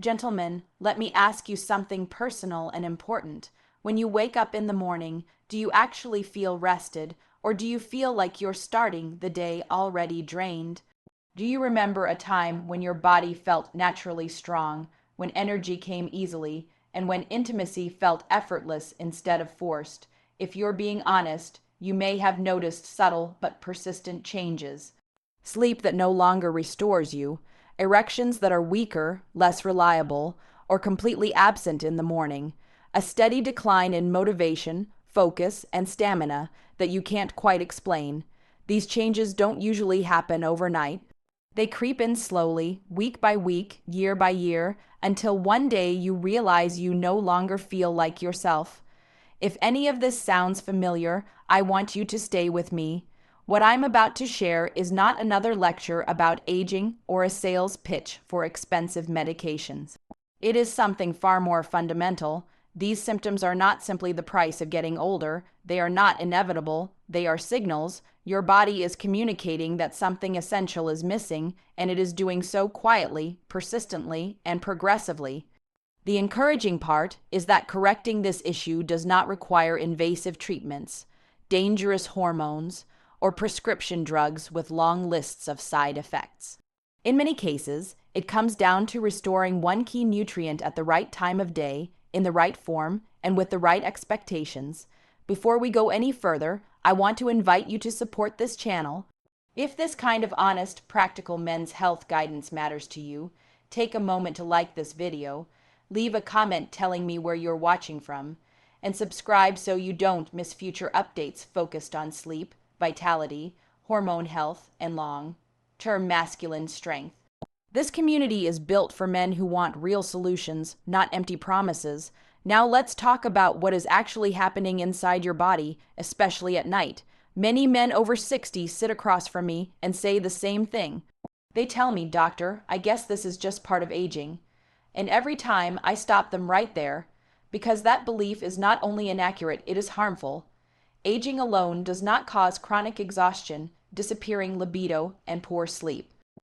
Gentlemen, let me ask you something personal and important. When you wake up in the morning, do you actually feel rested, or do you feel like you're starting the day already drained? Do you remember a time when your body felt naturally strong, when energy came easily, and when intimacy felt effortless instead of forced? If you're being honest, you may have noticed subtle but persistent changes. Sleep that no longer restores you, erections that are weaker, less reliable, or completely absent in the morning, a steady decline in motivation, focus, and stamina that you can't quite explain. These changes don't usually happen overnight. They creep in slowly, week by week, year by year, until one day you realize you no longer feel like yourself. If any of this sounds familiar, I want you to stay with me. What I'm about to share is not another lecture about aging or a sales pitch for expensive medications. It is something far more fundamental. These symptoms are not simply the price of getting older. They are not inevitable. They are signals. Your body is communicating that something essential is missing, and it is doing so quietly, persistently, and progressively. The encouraging part is that correcting this issue does not require invasive treatments, dangerous hormones, or prescription drugs with long lists of side effects. In many cases, it comes down to restoring one key nutrient at the right time of day, in the right form, and with the right expectations. Before we go any further, I want to invite you to support this channel. If this kind of honest, practical men's health guidance matters to you, take a moment to like this video, leave a comment telling me where you're watching from, and subscribe so you don't miss future updates focused on sleep, vitality, hormone health, and long-term masculine strength. This community is built for men who want real solutions, not empty promises. Now let's talk about what is actually happening inside your body, especially at night. Many men over 60 sit across from me and say the same thing. They tell me, "Doctor, I guess this is just part of aging." And every time I stop them right there, because that belief is not only inaccurate, it is harmful. Aging alone does not cause chronic exhaustion, disappearing libido, and poor sleep.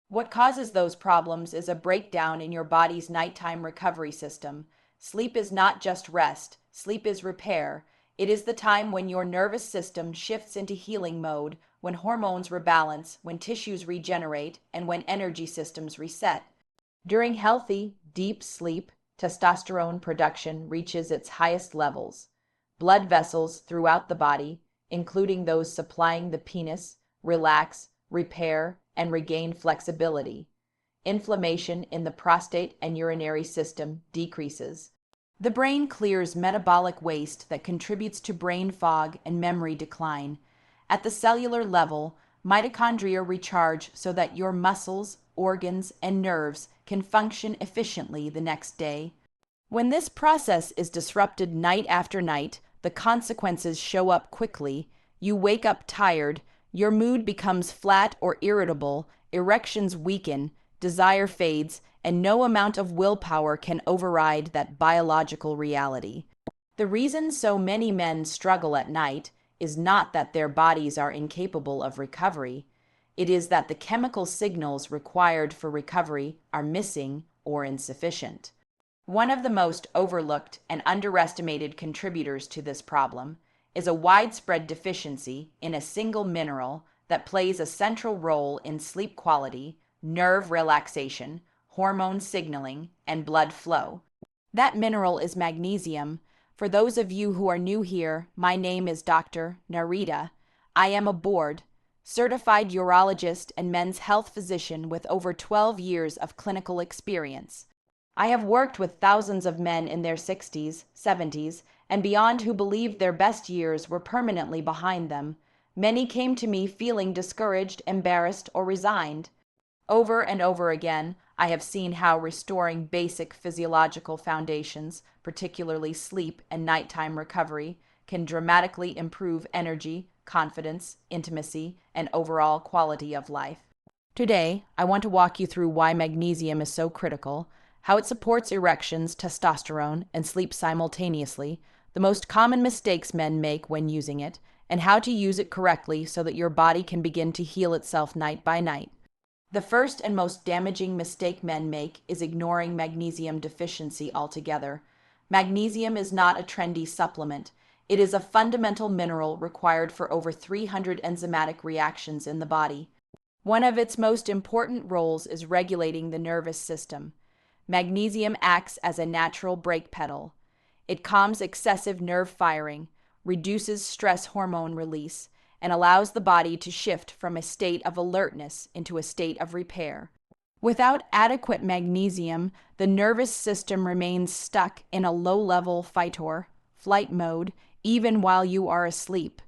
What causes those problems is a breakdown in your body's nighttime recovery system. Sleep is not just rest. Sleep is repair. It is the time when your nervous system shifts into healing mode, when hormones rebalance, when tissues regenerate, and when energy systems reset. During healthy, deep sleep, testosterone production reaches its highest levels. Blood vessels throughout the body, including those supplying the penis, relax, repair, and regain flexibility. Inflammation in the prostate and urinary system decreases. The brain clears metabolic waste that contributes to brain fog and memory decline. At the cellular level, mitochondria recharge so that your muscles, organs, and nerves can function efficiently the next day. When this process is disrupted night after night, the consequences show up quickly. You wake up tired, your mood becomes flat or irritable, erections weaken, desire fades, and no amount of willpower can override that biological reality. The reason so many men struggle at night is not that their bodies are incapable of recovery. It is that the chemical signals required for recovery are missing or insufficient. One of the most overlooked and underestimated contributors to this problem is a widespread deficiency in a single mineral that plays a central role in sleep quality, nerve relaxation, hormone signaling, and blood flow. That mineral is magnesium. For those of you who are new here, my name is Dr. NERITA. I am a board-certified urologist and men's health physician with over 12 years of clinical experience. I have worked with thousands of men in their 60s, 70s, and beyond who believed their best years were permanently behind them. Many came to me feeling discouraged, embarrassed, or resigned. Over and over again, I have seen how restoring basic physiological foundations, particularly sleep and nighttime recovery, can dramatically improve energy, confidence, intimacy, and overall quality of life. Today, I want to walk you through why magnesium is so critical, how it supports erections, testosterone, and sleep simultaneously, the most common mistakes men make when using it, and how to use it correctly so that your body can begin to heal itself night by night. The first and most damaging mistake men make is ignoring magnesium deficiency altogether. Magnesium is not a trendy supplement. It is a fundamental mineral required for over 300 enzymatic reactions in the body. One of its most important roles is regulating the nervous system. Magnesium acts as a natural brake pedal. It calms excessive nerve firing, reduces stress hormone release, and allows the body to shift from a state of alertness into a state of repair. Without adequate magnesium, the nervous system remains stuck in a low-level flight mode, even while you are asleep.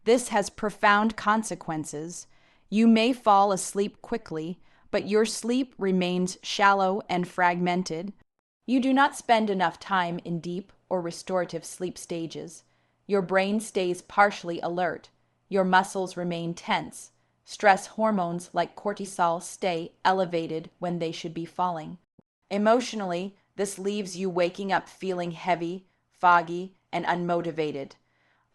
This has profound consequences. You may fall asleep quickly, but your sleep remains shallow and fragmented. You do not spend enough time in deep or restorative sleep stages. Your brain stays partially alert. Your muscles remain tense. Stress hormones like cortisol stay elevated when they should be falling. Emotionally, this leaves you waking up feeling heavy, foggy, and unmotivated.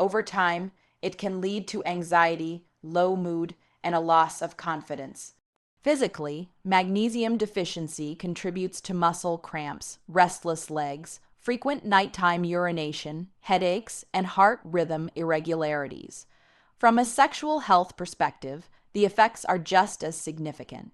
Over time, it can lead to anxiety, low mood, and a loss of confidence. Physically, magnesium deficiency contributes to muscle cramps, restless legs, frequent nighttime urination, headaches, and heart rhythm irregularities. From a sexual health perspective, the effects are just as significant.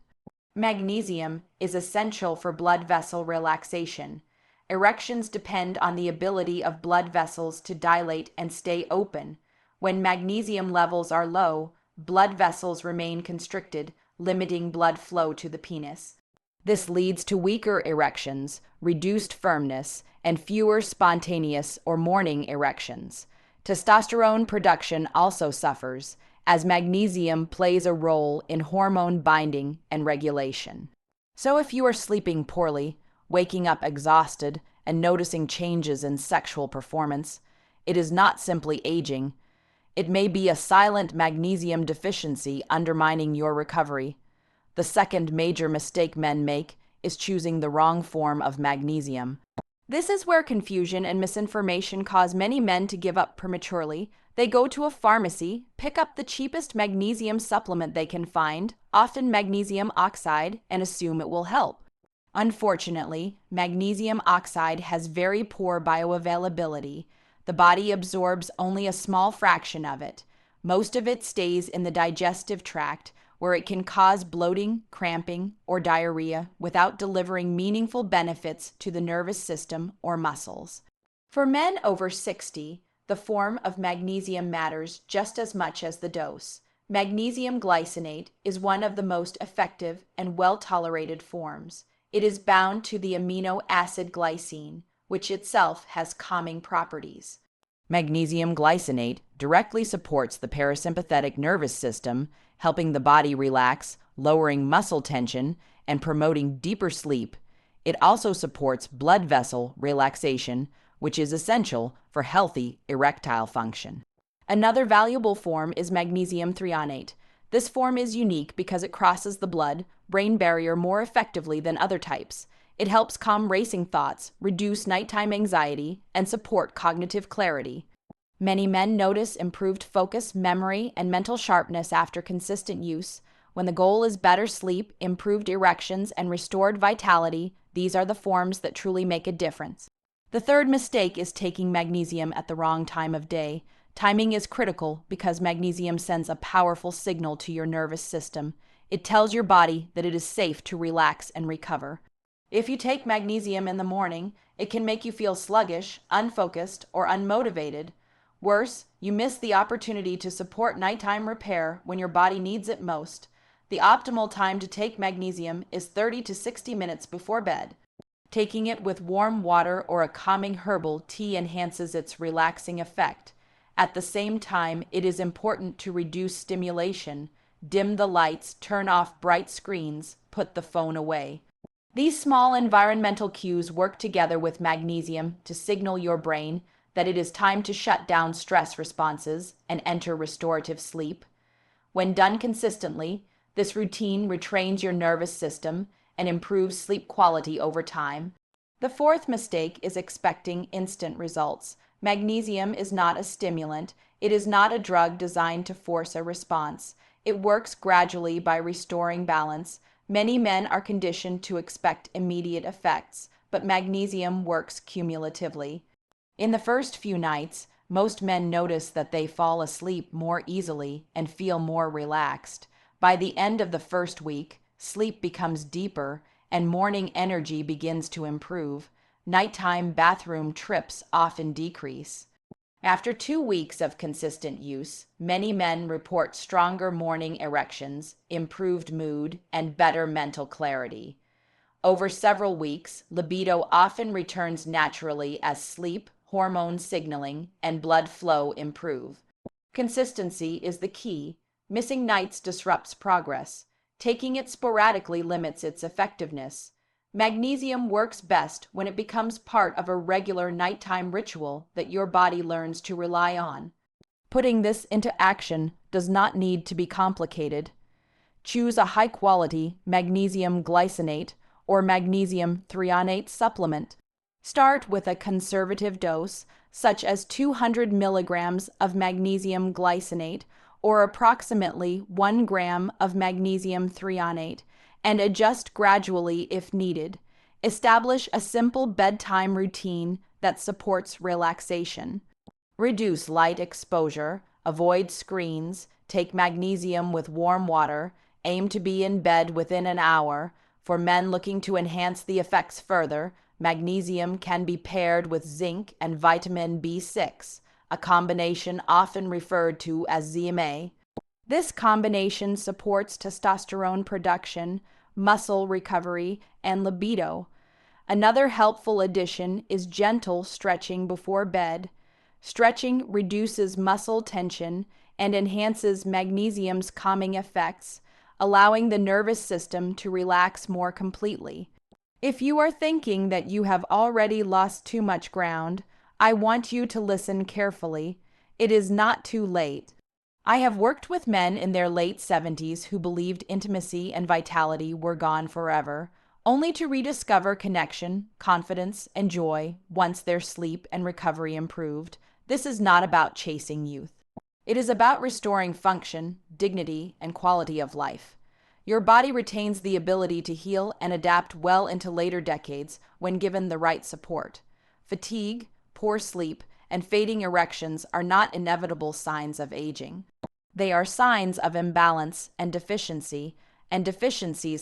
Magnesium is essential for blood vessel relaxation. Erections depend on the ability of blood vessels to dilate and stay open. When magnesium levels are low, blood vessels remain constricted, limiting blood flow to the penis. This leads to weaker erections, reduced firmness, and fewer spontaneous or morning erections. Testosterone production also suffers, as magnesium plays a role in hormone binding and regulation. So if you are sleeping poorly, waking up exhausted, and noticing changes in sexual performance, it is not simply aging. It may be a silent magnesium deficiency undermining your recovery. The second major mistake men make is choosing the wrong form of magnesium. This is where confusion and misinformation cause many men to give up prematurely. They go to a pharmacy, pick up the cheapest magnesium supplement they can find, often magnesium oxide, and assume it will help. Unfortunately, magnesium oxide has very poor bioavailability. The body absorbs only a small fraction of it. Most of it stays in the digestive tract, where it can cause bloating, cramping, or diarrhea without delivering meaningful benefits to the nervous system or muscles. For men over 60, the form of magnesium matters just as much as the dose. Magnesium glycinate is one of the most effective and well-tolerated forms. It is bound to the amino acid glycine, which itself has calming properties. Magnesium glycinate directly supports the parasympathetic nervous system, helping the body relax, lowering muscle tension, and promoting deeper sleep. It also supports blood vessel relaxation, which is essential for healthy erectile function. Another valuable form is magnesium threonate. This form is unique because it crosses the blood-brain barrier more effectively than other types. It helps calm racing thoughts, reduce nighttime anxiety, and support cognitive clarity. Many men notice improved focus, memory, and mental sharpness after consistent use. When the goal is better sleep, improved erections, and restored vitality, these are the forms that truly make a difference. The third mistake is taking magnesium at the wrong time of day. Timing is critical because magnesium sends a powerful signal to your nervous system. It tells your body that it is safe to relax and recover. If you take magnesium in the morning, it can make you feel sluggish, unfocused, or unmotivated. Worse, you miss the opportunity to support nighttime repair when your body needs it most. The optimal time to take magnesium is 30 to 60 minutes before bed. Taking it with warm water or a calming herbal tea enhances its relaxing effect. At the same time, it is important to reduce stimulation, dim the lights, turn off bright screens, put the phone away. These small environmental cues work together with magnesium to signal your brain that it is time to shut down stress responses and enter restorative sleep. When done consistently, this routine retrains your nervous system and improves sleep quality over time. The fourth mistake is expecting instant results. Magnesium is not a stimulant. It is not a drug designed to force a response. It works gradually by restoring balance, Many men are conditioned to expect immediate effects, but magnesium works cumulatively. In the first few nights, most men notice that they fall asleep more easily and feel more relaxed. By the end of the first week, sleep becomes deeper and morning energy begins to improve. Nighttime bathroom trips often decrease. After 2 weeks of consistent use, many men report stronger morning erections, improved mood, and better mental clarity. Over several weeks, libido often returns naturally as sleep, hormone signaling, and blood flow improve. Consistency is the key. Missing nights disrupts progress. Taking it sporadically limits its effectiveness. Magnesium works best when it becomes part of a regular nighttime ritual that your body learns to rely on. Putting this into action does not need to be complicated. Choose a high-quality magnesium glycinate or magnesium threonate supplement. Start with a conservative dose, such as 200 milligrams of magnesium glycinate or approximately 1 gram of magnesium threonate, and adjust gradually if needed. Establish a simple bedtime routine that supports relaxation. Reduce light exposure, avoid screens, take magnesium with warm water, aim to be in bed within an hour. For men looking to enhance the effects further, magnesium can be paired with zinc and vitamin B6, a combination often referred to as ZMA. This combination supports testosterone production, muscle recovery, and libido. Another helpful addition is gentle stretching before bed. Stretching reduces muscle tension and enhances magnesium's calming effects, allowing the nervous system to relax more completely. If you are thinking that you have already lost too much ground, I want you to listen carefully. It is not too late. I have worked with men in their late 70s who believed intimacy and vitality were gone forever, only to rediscover connection, confidence, and joy once their sleep and recovery improved. This is not about chasing youth. It is about restoring function, dignity, and quality of life. Your body retains the ability to heal and adapt well into later decades when given the right support. Fatigue, poor sleep, and fading erections are not inevitable signs of aging. They are signs of imbalance and deficiencies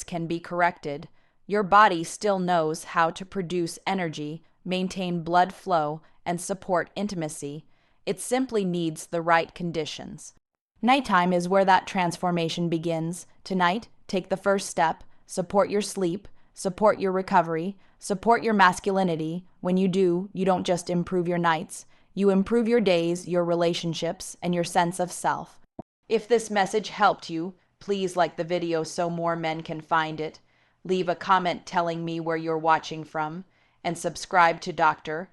can be corrected. Your body still knows how to produce energy, maintain blood flow, and support intimacy. It simply needs the right conditions. Nighttime is where that transformation begins. Tonight, take the first step, support your sleep, support your recovery, support your masculinity. When you do, you don't just improve your nights, you improve your days, your relationships, and your sense of self. If this message helped you, please like the video so more men can find it. Leave a comment telling me where you're watching from, and subscribe to Dr.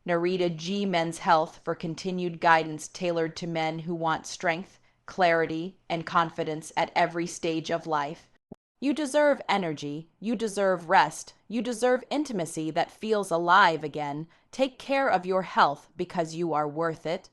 NERITA G Men's Health for continued guidance tailored to men who want strength, clarity, and confidence at every stage of life. You deserve energy, you deserve rest, you deserve intimacy that feels alive again. Take care of your health because you are worth it.